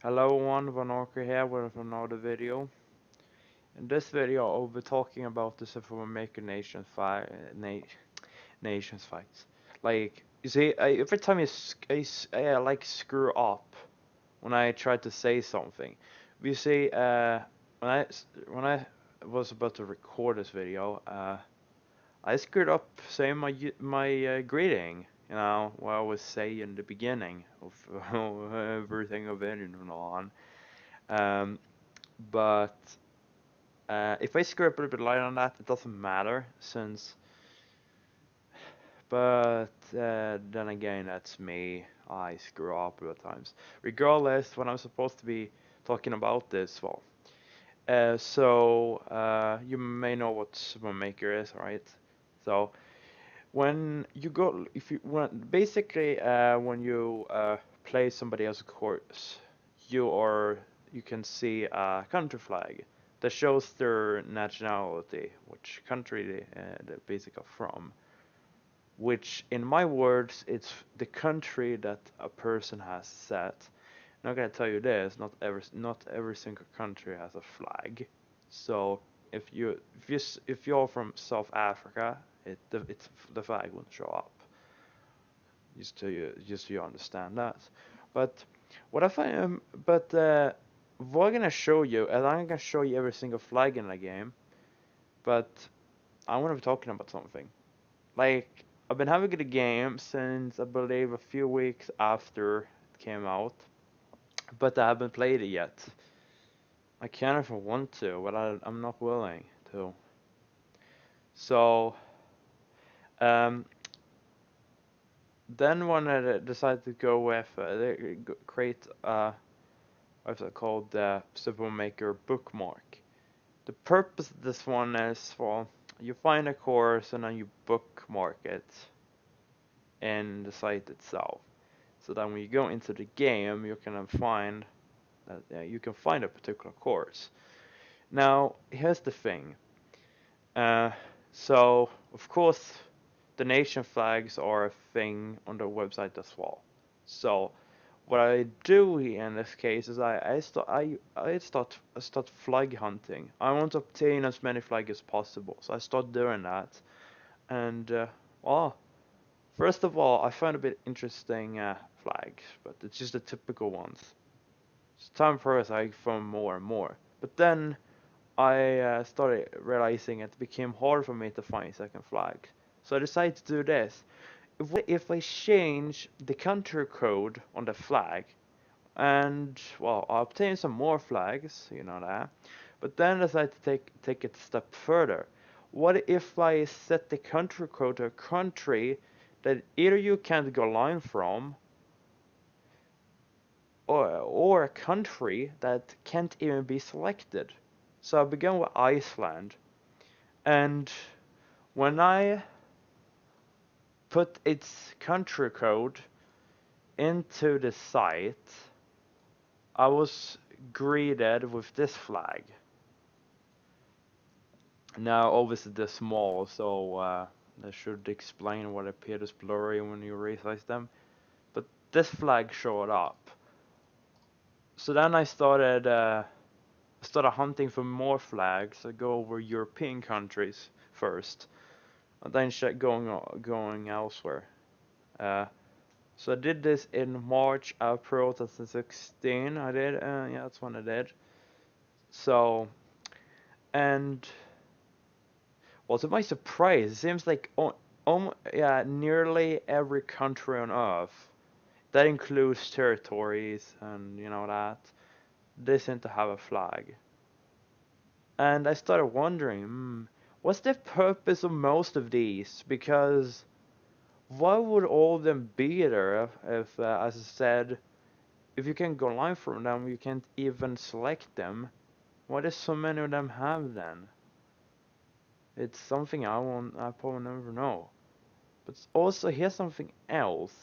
Hello everyone, Vanorka here with another video. In this video I'll be talking about the Civil Maker nations fights. Like, you see, every time I like screw up when I try to say something. You see, when I was about to record this video, I screwed up saying my greeting. You know, what I was saying in the beginning of everything I've been on. Um, but if I screw up a little bit light on that, it doesn't matter since. But then again, that's me. I screw up at times. Regardless, when I'm supposed to be talking about this, well, you may know what Superman Maker is, right? So when you go, if you when basically when you play somebody else's course, you can see a country flag that shows their nationality, which country they're basically from. Which, in my words, it's the country that a person has set. I'm not gonna tell you this. Not every single country has a flag. So if you're from South Africa, the flag won't show up. Just so you understand that. But what I find, but what I'm gonna show you, and I'm gonna show you every single flag in the game. But I want to be talking about something. Like, I've been having the game since I believe a few weeks after it came out, but I haven't played it yet. I can if I want to, but I'm not willing to. So, um, then when I decided to go with create what's it called, the Civil Maker bookmark. The purpose of this one is, well, you find a course and then you bookmark it in the site itself. So that when you go into the game, you can find a particular course. Now, here's the thing. Uh, so of course, the nation flags are a thing on the website as well. So what I do in this case is I start flag hunting. I want to obtain as many flags as possible. So I start doing that, and well, first of all, I found a bit interesting flags, but it's just the typical ones. As time progressed, I found more and more. But then I started realizing it became hard for me to find second flags. So I decided to do this. If I change the country code on the flag, and well, I obtain some more flags, you know that. But then I decided to take it a step further. What if I set the country code to a country that either you can't go line from, or a country that can't even be selected? So I began with Iceland, and when I put its country code into the site, I was greeted with this flag. Now, obviously, they're small, so that should explain what appears blurry when you resize them. But this flag showed up. So then I started hunting for more flags. I go over European countries first, and then check going elsewhere. Uh, so I did this in March, April 2016. I did, yeah, that's when I did. So, and well, to my surprise, it seems like yeah, nearly every country on Earth, that includes territories and you know that, they seem to have a flag. And I started wondering, what's the purpose of most of these? Because why would all of them be there if as I said, if you can go live from them, you can't even select them? Why does so many of them have then? It's something I probably never know. But also here's something else.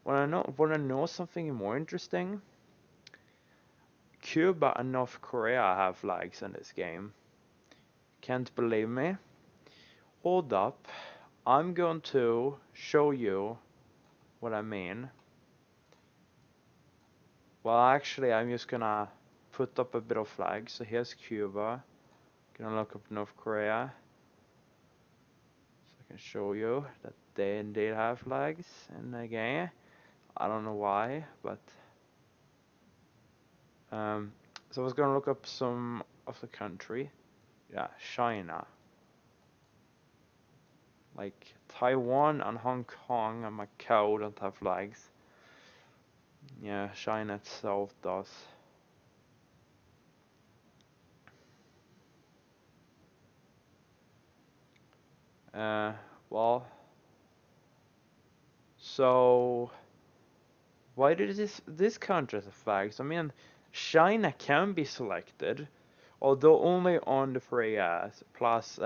Want to know something more interesting? Cuba and North Korea have flags in this game. Can't believe me? Hold up. I'm going to show you what I mean. Well, actually, I'm just gonna put up a bit of flags. So here's Cuba. Gonna look up North Korea. So I can show you that they indeed have flags in the game. I don't know why, but um, so I was gonna look up some of the country. Yeah, China. Like Taiwan and Hong Kong and Macau don't have flags. Yeah, China itself does. Uh, well, so why did this country have flags? I mean, China can be selected, although only on the free plus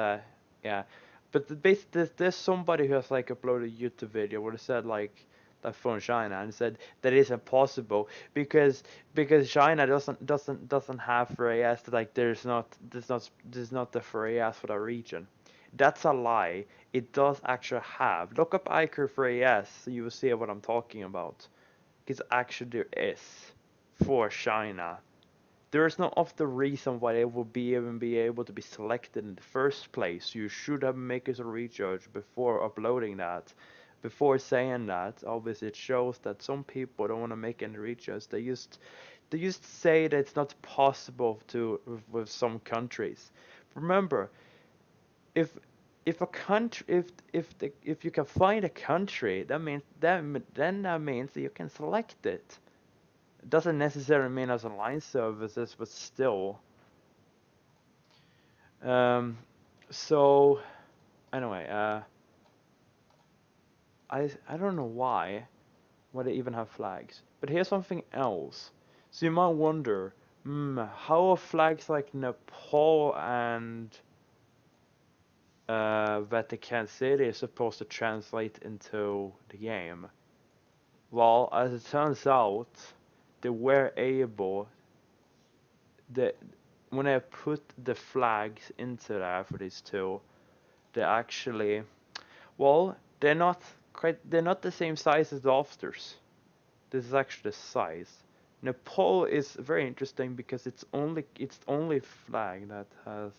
yeah. But there's somebody who has like uploaded a YouTube video where they said like that from China and said that is impossible because China doesn't have free like there's not the free for the region. That's a lie. It does actually have. Look up Iker free so you will see what I'm talking about. Because actually there is for China. There is no of the reason why they would be able to be selected in the first place. You should have made a research before uploading that. Before saying that, obviously it shows that some people don't want to make any research. They just say that it's not possible to with some countries. Remember, if if a country if you can find a country, that means that you can select it. It doesn't necessarily mean as online services, but still. Um, so anyway, I don't know why they even have flags. But here's something else. So you might wonder, how are flags like Nepal and Vatican City supposed to translate into the game? Well, as it turns out, they were able the when I put the flags into there for these two, they actually they're not the same size as the afters. This is actually the size. Nepal is very interesting because it's only flag that has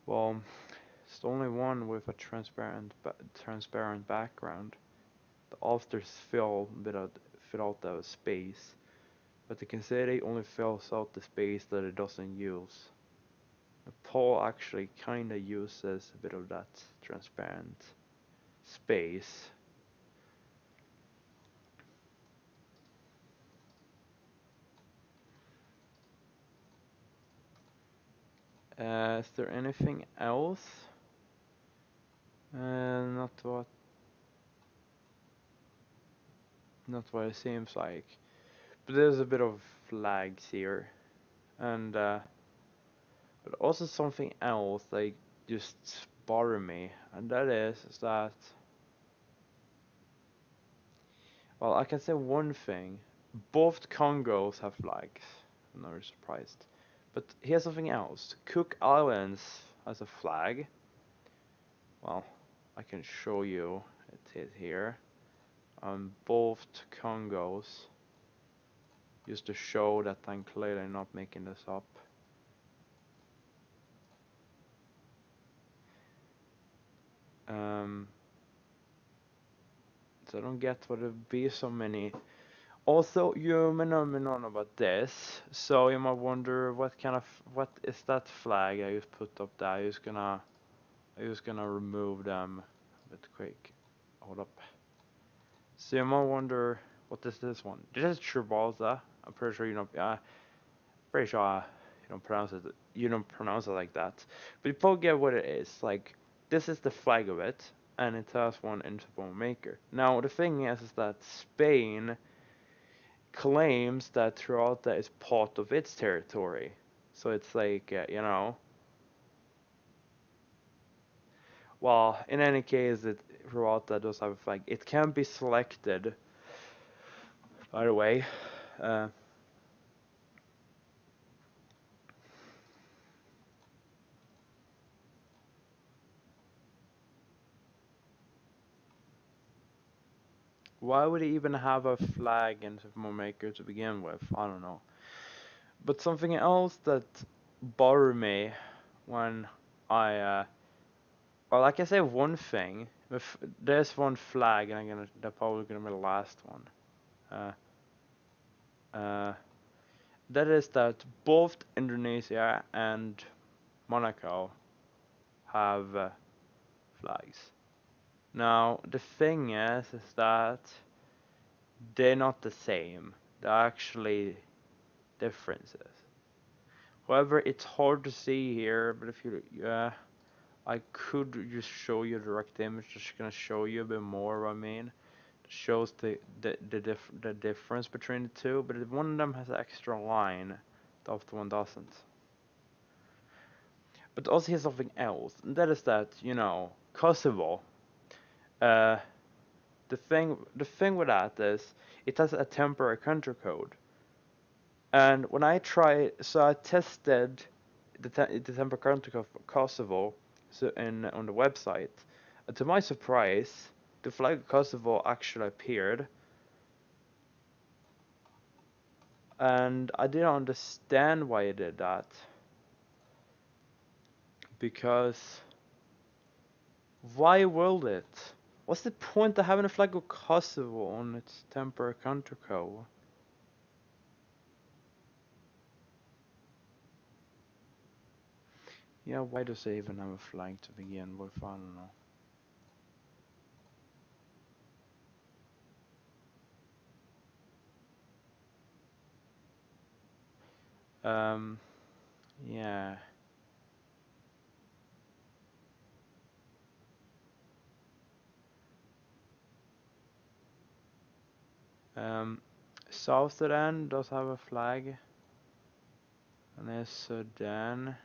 well it's the only one with a transparent background. The afters fill out the space, but the Kinseri only fills out the space that it doesn't use. Paul actually kinda uses a bit of that transparent space. Is there anything else? Not what it seems like. But there's a bit of flags here, and but also something else like just bother me, and that is that well, I can say one thing: both Congos have flags. I'm not surprised. But here's something else: Cook Islands has a flag. Well, I can show you it here on both Congos, just to show that I'm clearly not making this up. Um, so I don't get what it would be so many. Also, you may not know about this, so you might wonder what is that flag I just put up there. I just gonna remove them a bit quick. Hold up. So you might wonder what is this one? This is Gibraltar. I'm pretty sure you know. Pretty sure you don't pronounce it like that. But you probably get what it is. Like this is the flag of it, and it has one interval maker. Now the thing is that Spain claims that Gibraltar is part of its territory. So it's like well, in any case, Gibraltar does have a flag. It can be selected. By the way, uh, Why would he even have a flag in Super Maker to begin with? I don't know. But something else that bothered me when well, I can say one thing. If there's one flag, and that's probably gonna be the last one. Uh, uh, that is that both Indonesia and Monaco have flags. Now, the thing is that they're not the same. They're actually differences. However, it's hard to see here, but if you, I could just show you a direct image, just gonna show you a bit more, I mean. It shows the difference between the two, but one of them has an extra line, the other one doesn't. But also here's something else, and that is that, Kosovo, uh, the thing with that is it has a temporary country code. And when I so I tested the temporary country of Kosovo, so on the website, and to my surprise, the flag of Kosovo actually appeared, and I didn't understand why it did that, because why will it? What's the point of having a flag of Kosovo on its temporary country code? Yeah, why does it even have a flag to begin with? I don't know. Yeah. Um, South Sudan does have a flag, and there's Sudan.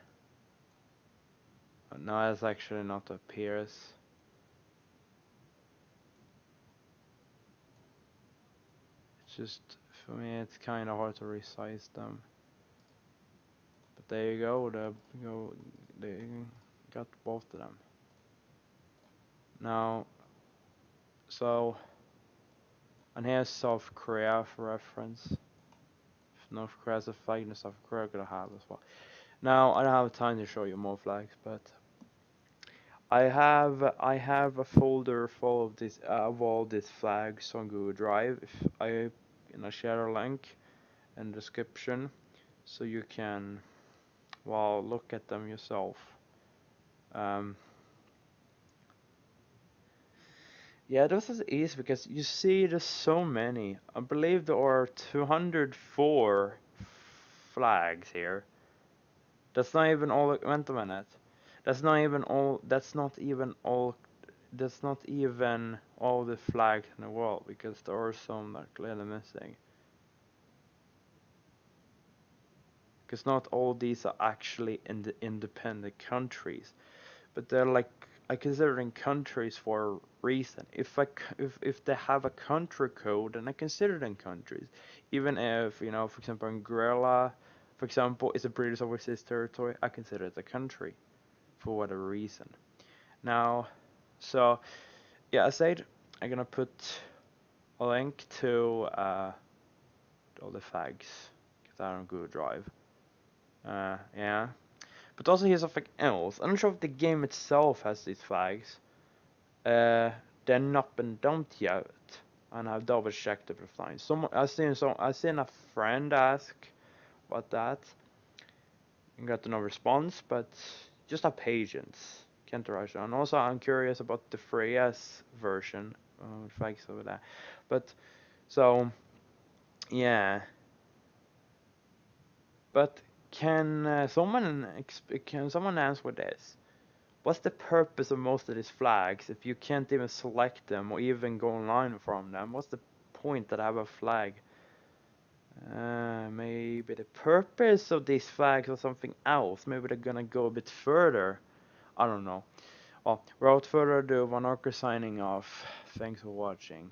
No, it's actually not appears. It's just, for me, it's kind of hard to resize them. But there you go. They got both of them. Now, so, and here's South Korea for reference. If North Korea has a flag, then South Korea gonna have as well. Now, I don't have time to show you more flags, but I have a folder full of all these flags on Google Drive. If I share a link in the description, so you can, well, look at them yourself. Um, yeah, this is easy because you see there's so many. I believe there are 204 flags here. That's not even all. Wait a minute. That's not even all. That's not even all. That's not even all the flags in the world, because there are some that are clearly missing. Because not all these are actually in the independent countries, but they're like, I consider them countries for a reason. If they have a country code, then I consider them countries. Even if, for example, Anguilla, for example, is a British overseas territory, I consider it a country for whatever reason. Now, so yeah, I said I'm gonna put a link to all the flags because I don't Google Drive. Yeah. But also here's something else. I'm not sure if the game itself has these flags. They're not been dumped yet, and I've double checked if it's fine. I seen a friend ask about that, and got no response. But just have patience. Can't rush on. Also, I'm curious about the 3S version flags over there. But so yeah. But can someone answer this? What's the purpose of most of these flags if you can't even select them or even go online from them? What's the point that I have a flag? Maybe the purpose of these flags or something else. Maybe they're gonna go a bit further. I don't know. Well, without further ado, Van Arker signing off. Thanks for watching.